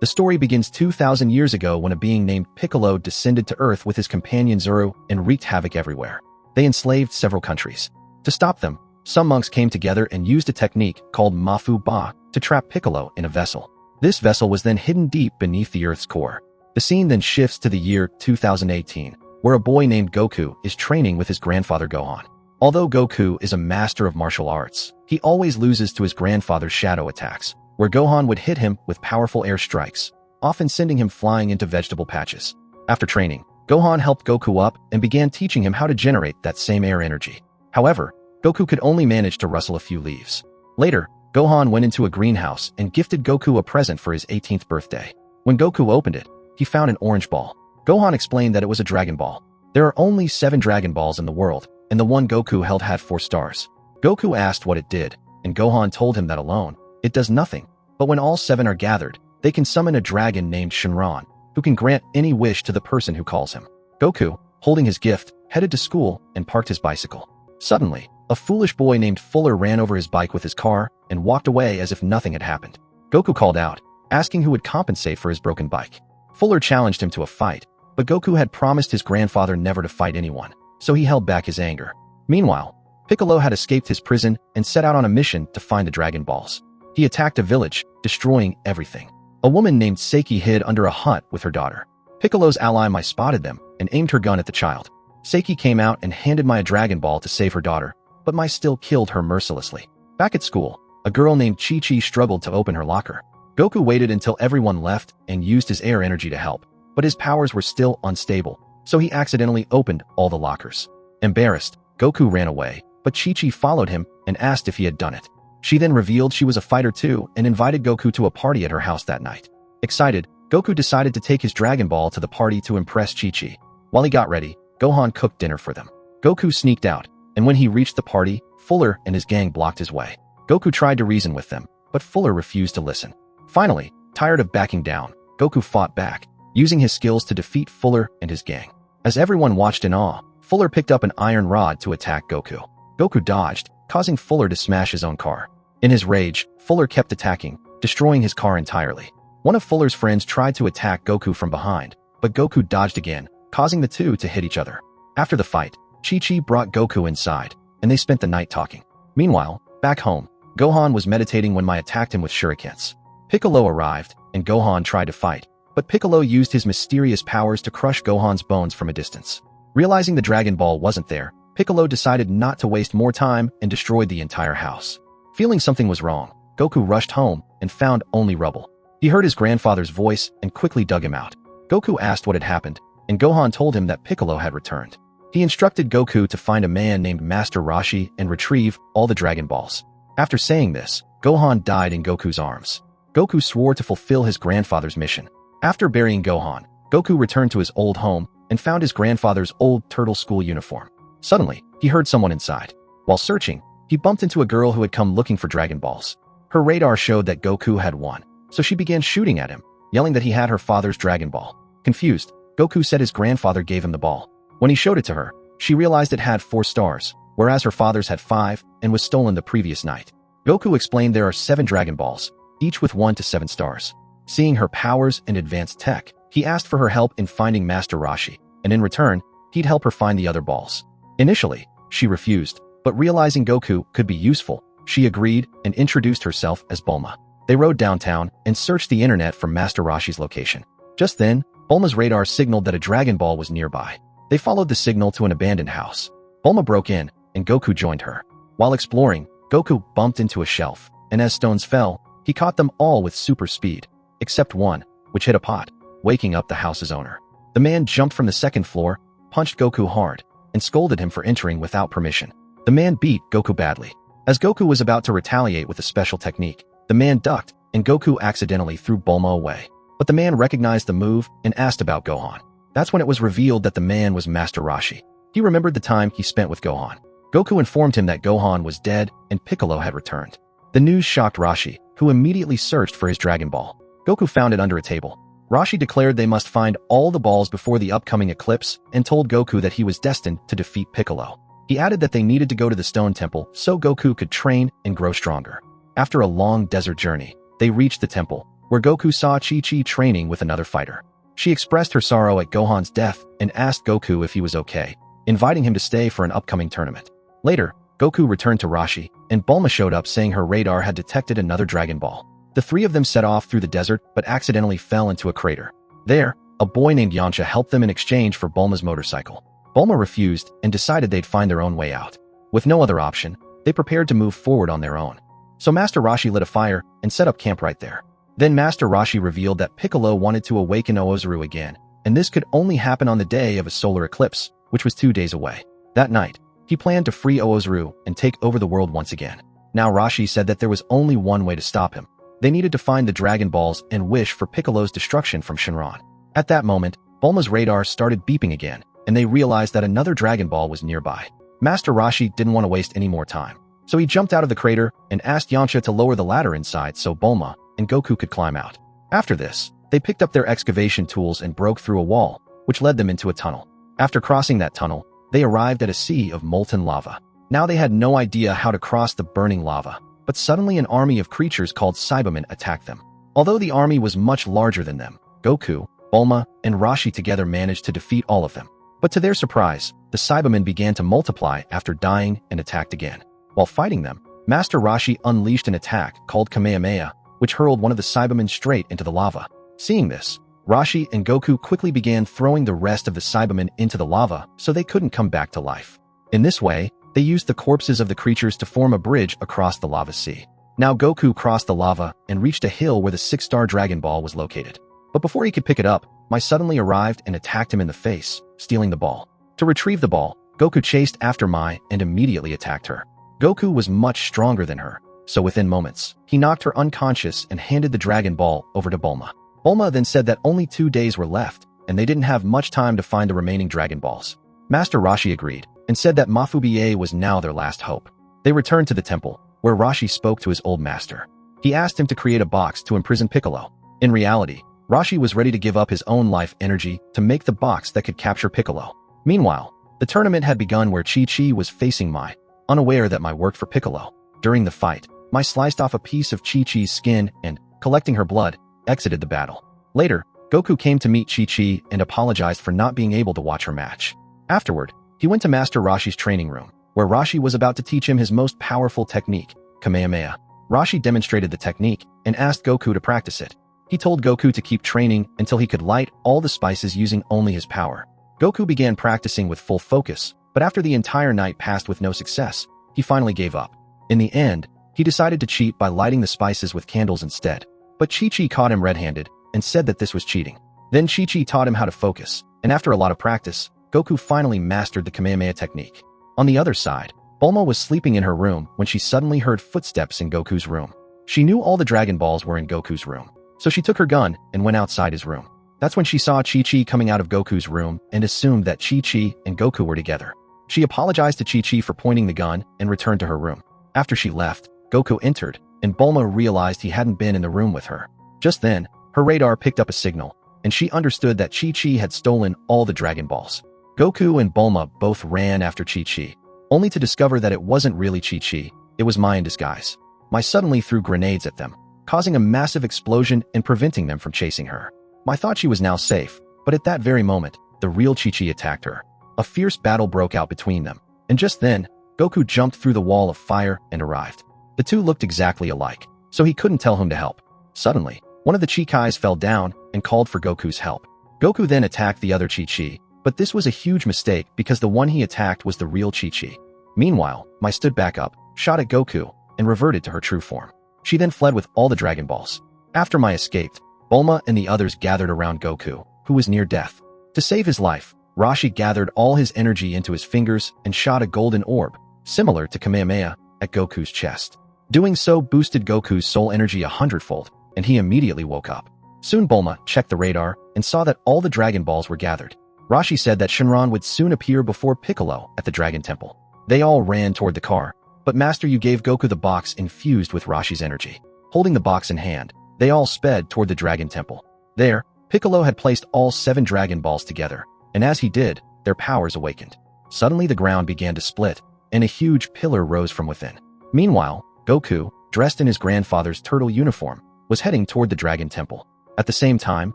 The story begins 2,000 years ago when a being named Piccolo descended to Earth with his companion Zuru and wreaked havoc everywhere. They enslaved several countries. To stop them, some monks came together and used a technique called Mafu Ba to trap Piccolo in a vessel. This vessel was then hidden deep beneath the Earth's core. The scene then shifts to the year 2018, where a boy named Goku is training with his grandfather Gohan. Although Goku is a master of martial arts, he always loses to his grandfather's shadow attacks, where Gohan would hit him with powerful air strikes, often sending him flying into vegetable patches. After training, Gohan helped Goku up and began teaching him how to generate that same air energy. However, Goku could only manage to rustle a few leaves. Later, Gohan went into a greenhouse and gifted Goku a present for his 18th birthday. When Goku opened it, he found an orange ball. Gohan explained that it was a Dragon Ball. There are only 7 Dragon Balls in the world, and the one Goku held had 4 stars. Goku asked what it did, and Gohan told him that alone, it does nothing. But when all 7 are gathered, they can summon a dragon named Shinran, who can grant any wish to the person who calls him. Goku, holding his gift, headed to school and parked his bicycle. Suddenly, a foolish boy named Fuller ran over his bike with his car and walked away as if nothing had happened. Goku called out, asking who would compensate for his broken bike. Fuller challenged him to a fight, but Goku had promised his grandfather never to fight anyone, so he held back his anger. Meanwhile, Piccolo had escaped his prison and set out on a mission to find the Dragon Balls. He attacked a village, destroying everything. A woman named Seiki hid under a hut with her daughter. Piccolo's ally Mai spotted them and aimed her gun at the child. Seiki came out and handed Mai a Dragon Ball to save her daughter, but Mai still killed her mercilessly. Back at school, a girl named Chi-Chi struggled to open her locker. Goku waited until everyone left and used his air energy to help, but his powers were still unstable, so he accidentally opened all the lockers. Embarrassed, Goku ran away, but Chi-Chi followed him and asked if he had done it. She then revealed she was a fighter too and invited Goku to a party at her house that night. Excited, Goku decided to take his Dragon Ball to the party to impress Chi-Chi. While he got ready, Gohan cooked dinner for them. Goku sneaked out, and when he reached the party, Fuller and his gang blocked his way. Goku tried to reason with them, but Fuller refused to listen. Finally, tired of backing down, Goku fought back, using his skills to defeat Fuller and his gang. As everyone watched in awe, Fuller picked up an iron rod to attack Goku. Goku dodged, causing Fuller to smash his own car. In his rage, Fuller kept attacking, destroying his car entirely. One of Fuller's friends tried to attack Goku from behind, but Goku dodged again, causing the two to hit each other. After the fight, Chi-Chi brought Goku inside, and they spent the night talking. Meanwhile, back home, Gohan was meditating when Mai attacked him with shurikens. Piccolo arrived, and Gohan tried to fight, but Piccolo used his mysterious powers to crush Gohan's bones from a distance. Realizing the Dragon Ball wasn't there, Piccolo decided not to waste more time and destroyed the entire house. Feeling something was wrong, Goku rushed home and found only rubble. He heard his grandfather's voice and quickly dug him out. Goku asked what had happened, and Gohan told him that Piccolo had returned. He instructed Goku to find a man named Master Rashi and retrieve all the Dragon Balls. After saying this, Gohan died in Goku's arms. Goku swore to fulfill his grandfather's mission. After burying Gohan, Goku returned to his old home and found his grandfather's old turtle school uniform. Suddenly, he heard someone inside. While searching, he bumped into a girl who had come looking for Dragon Balls. Her radar showed that Goku had won, so she began shooting at him, yelling that he had her father's Dragon Ball. Confused, Goku said his grandfather gave him the ball. When he showed it to her, she realized it had 4 stars, whereas her father's had 5 and was stolen the previous night. Goku explained there are 7 Dragon Balls, each with 1 to 7 stars. Seeing her powers and advanced tech, he asked for her help in finding Master Rashi, and in return, he'd help her find the other balls. Initially, she refused, but realizing Goku could be useful, she agreed and introduced herself as Bulma. They rode downtown and searched the internet for Master Rashi's location. Just then, Bulma's radar signaled that a Dragon Ball was nearby. They followed the signal to an abandoned house. Bulma broke in, and Goku joined her. While exploring, Goku bumped into a shelf, and as stones fell, he caught them all with super speed, except one, which hit a pot, waking up the house's owner. The man jumped from the 2nd floor, punched Goku hard, and scolded him for entering without permission. The man beat Goku badly. As Goku was about to retaliate with a special technique, the man ducked, and Goku accidentally threw Bulma away. But the man recognized the move and asked about Gohan. That's when it was revealed that the man was Master Rashi. He remembered the time he spent with Gohan. Goku informed him that Gohan was dead and Piccolo had returned. The news shocked Rashi, who immediately searched for his Dragon Ball. Goku found it under a table. Rashi declared they must find all the balls before the upcoming eclipse and told Goku that he was destined to defeat Piccolo. He added that they needed to go to the Stone Temple so Goku could train and grow stronger. After a long desert journey, they reached the temple, where Goku saw Chi-Chi training with another fighter. She expressed her sorrow at Gohan's death and asked Goku if he was okay, inviting him to stay for an upcoming tournament. Later, Goku returned to Rashi, and Bulma showed up saying her radar had detected another Dragon Ball. The three of them set off through the desert but accidentally fell into a crater. There, a boy named Yamcha helped them in exchange for Bulma's motorcycle. Bulma refused and decided they'd find their own way out. With no other option, they prepared to move forward on their own. So Master Rashi lit a fire and set up camp right there. Then Master Rashi revealed that Piccolo wanted to awaken Oozuru again, and this could only happen on the day of a solar eclipse, which was 2 days away. That night, he planned to free Oozuru and take over the world once again. Now Rashi said that there was only one way to stop him. They needed to find the Dragon Balls and wish for Piccolo's destruction from Shenron. At that moment, Bulma's radar started beeping again, and they realized that another Dragon Ball was nearby. Master Rashi didn't want to waste any more time, so he jumped out of the crater and asked Yamcha to lower the ladder inside so Bulma and Goku could climb out. After this, they picked up their excavation tools and broke through a wall, which led them into a tunnel. After crossing that tunnel, they arrived at a sea of molten lava. Now they had no idea how to cross the burning lava, but suddenly an army of creatures called Cybermen attacked them. Although the army was much larger than them, Goku, Bulma, and Rashi together managed to defeat all of them. But to their surprise, the Cybermen began to multiply after dying and attacked again. While fighting them, Master Rashi unleashed an attack called Kamehameha, which hurled one of the Cybermen straight into the lava. Seeing this, Rashi and Goku quickly began throwing the rest of the Cybermen into the lava so they couldn't come back to life. In this way, they used the corpses of the creatures to form a bridge across the lava sea. Now Goku crossed the lava and reached a hill where the 6-star Dragon Ball was located. But before he could pick it up, Mai suddenly arrived and attacked him in the face, stealing the ball. To retrieve the ball, Goku chased after Mai and immediately attacked her. Goku was much stronger than her, so within moments, he knocked her unconscious and handed the Dragon Ball over to Bulma. Bulma then said that only 2 days were left, and they didn't have much time to find the remaining Dragon Balls. Master Rashi agreed, and said that Mafubiye was now their last hope. They returned to the temple, where Rashi spoke to his old master. He asked him to create a box to imprison Piccolo. In reality, Rashi was ready to give up his own life energy to make the box that could capture Piccolo. Meanwhile, the tournament had begun where Chi-Chi was facing Mai, unaware that Mai worked for Piccolo. During the fight, Mai sliced off a piece of Chi-Chi's skin and, collecting her blood, exited the battle. Later, Goku came to meet Chi-Chi and apologized for not being able to watch her match. Afterward, he went to Master Rashi's training room, where Rashi was about to teach him his most powerful technique, Kamehameha. Rashi demonstrated the technique and asked Goku to practice it. He told Goku to keep training until he could light all the spices using only his power. Goku began practicing with full focus, but after the entire night passed with no success, he finally gave up. In the end, he decided to cheat by lighting the spices with candles instead. But Chi-Chi caught him red-handed and said that this was cheating. Then Chi-Chi taught him how to focus, and after a lot of practice, Goku finally mastered the Kamehameha technique. On the other side, Bulma was sleeping in her room when she suddenly heard footsteps in Goku's room. She knew all the Dragon Balls were in Goku's room, so she took her gun and went outside his room. That's when she saw Chi-Chi coming out of Goku's room and assumed that Chi-Chi and Goku were together. She apologized to Chi-Chi for pointing the gun and returned to her room. After she left, Goku entered, and Bulma realized he hadn't been in the room with her. Just then, her radar picked up a signal, and she understood that Chi-Chi had stolen all the Dragon Balls. Goku and Bulma both ran after Chi-Chi, only to discover that it wasn't really Chi-Chi, it was Mai in disguise. Mai suddenly threw grenades at them, causing a massive explosion and preventing them from chasing her. Mai thought she was now safe, but at that very moment, the real Chi-Chi attacked her. A fierce battle broke out between them, and just then, Goku jumped through the wall of fire and arrived. The two looked exactly alike, so he couldn't tell whom to help. Suddenly, one of the Chi-Kais fell down and called for Goku's help. Goku then attacked the other Chi-Chi, but this was a huge mistake because the one he attacked was the real Chi-Chi. Meanwhile, Mai stood back up, shot at Goku, and reverted to her true form. She then fled with all the Dragon Balls. After Mai escaped, Bulma and the others gathered around Goku, who was near death. To save his life, Rashi gathered all his energy into his fingers and shot a golden orb, similar to Kamehameha, at Goku's chest. Doing so boosted Goku's soul energy 100-fold, and he immediately woke up. Soon Bulma checked the radar and saw that all the Dragon Balls were gathered. Rashi said that Shenron would soon appear before Piccolo at the Dragon Temple. They all ran toward the car, but Master Yu gave Goku the box infused with Rashi's energy. Holding the box in hand, they all sped toward the Dragon Temple. There, Piccolo had placed all 7 Dragon Balls together, and as he did, their powers awakened. Suddenly the ground began to split, and a huge pillar rose from within. Meanwhile, Goku, dressed in his grandfather's turtle uniform, was heading toward the Dragon Temple. At the same time,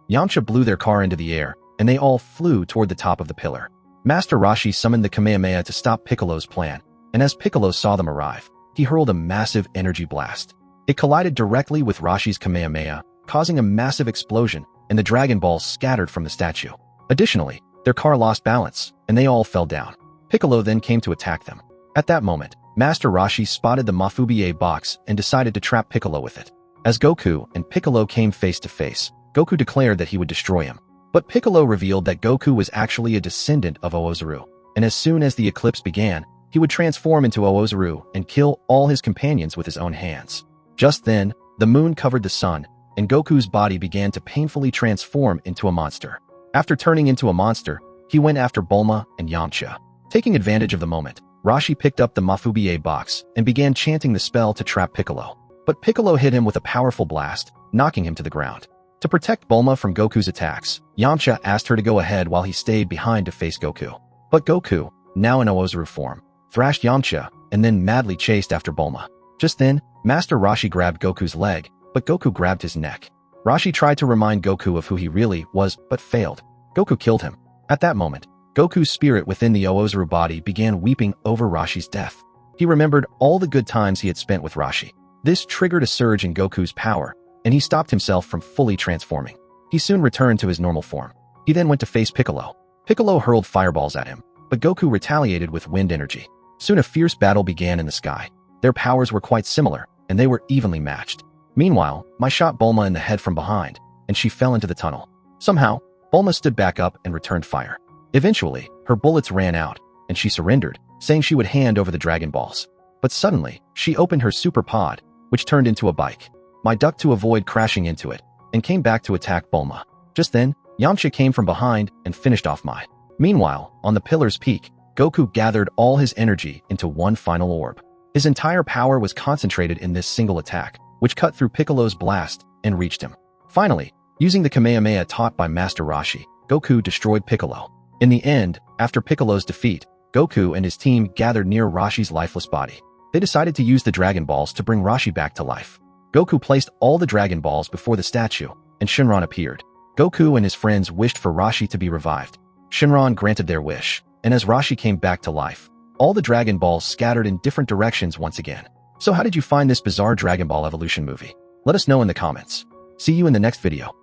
Yamcha blew their car into the air, and they all flew toward the top of the pillar. Master Rashi summoned the Kamehameha to stop Piccolo's plan, and as Piccolo saw them arrive, he hurled a massive energy blast. It collided directly with Rashi's Kamehameha, causing a massive explosion, and the Dragon Balls scattered from the statue. Additionally, their car lost balance, and they all fell down. Piccolo then came to attack them. At that moment, Master Rashi spotted the Mafubiye box and decided to trap Piccolo with it. As Goku and Piccolo came face to face, Goku declared that he would destroy him. But Piccolo revealed that Goku was actually a descendant of Oozuru, and as soon as the eclipse began, he would transform into Oozuru and kill all his companions with his own hands. Just then, the moon covered the sun, and Goku's body began to painfully transform into a monster. After turning into a monster, he went after Bulma and Yamcha. Taking advantage of the moment, Rashi picked up the Mafubiye box and began chanting the spell to trap Piccolo. But Piccolo hit him with a powerful blast, knocking him to the ground. To protect Bulma from Goku's attacks, Yamcha asked her to go ahead while he stayed behind to face Goku. But Goku, now in Oozuru form, thrashed Yamcha and then madly chased after Bulma. Just then, Master Rashi grabbed Goku's leg, but Goku grabbed his neck. Rashi tried to remind Goku of who he really was, but failed. Goku killed him. At that moment, Goku's spirit within the Oozuru body began weeping over Rashi's death. He remembered all the good times he had spent with Rashi. This triggered a surge in Goku's power, and he stopped himself from fully transforming. He soon returned to his normal form. He then went to face Piccolo. Piccolo hurled fireballs at him, but Goku retaliated with wind energy. Soon a fierce battle began in the sky. Their powers were quite similar, and they were evenly matched. Meanwhile, Mai shot Bulma in the head from behind, and she fell into the tunnel. Somehow, Bulma stood back up and returned fire. Eventually, her bullets ran out, and she surrendered, saying she would hand over the Dragon Balls. But suddenly, she opened her super pod, which turned into a bike. Mai ducked to avoid crashing into it, and came back to attack Bulma. Just then, Yamcha came from behind and finished off Mai. Meanwhile, on the pillar's peak, Goku gathered all his energy into one final orb. His entire power was concentrated in this single attack, which cut through Piccolo's blast and reached him. Finally, using the Kamehameha taught by Master Rashi, Goku destroyed Piccolo. In the end, after Piccolo's defeat, Goku and his team gathered near Rashi's lifeless body. They decided to use the Dragon Balls to bring Rashi back to life. Goku placed all the Dragon Balls before the statue, and Shinron appeared. Goku and his friends wished for Rashi to be revived. Shinron granted their wish, and as Rashi came back to life, all the Dragon Balls scattered in different directions once again. So how did you find this bizarre Dragon Ball evolution movie? Let us know in the comments. See you in the next video.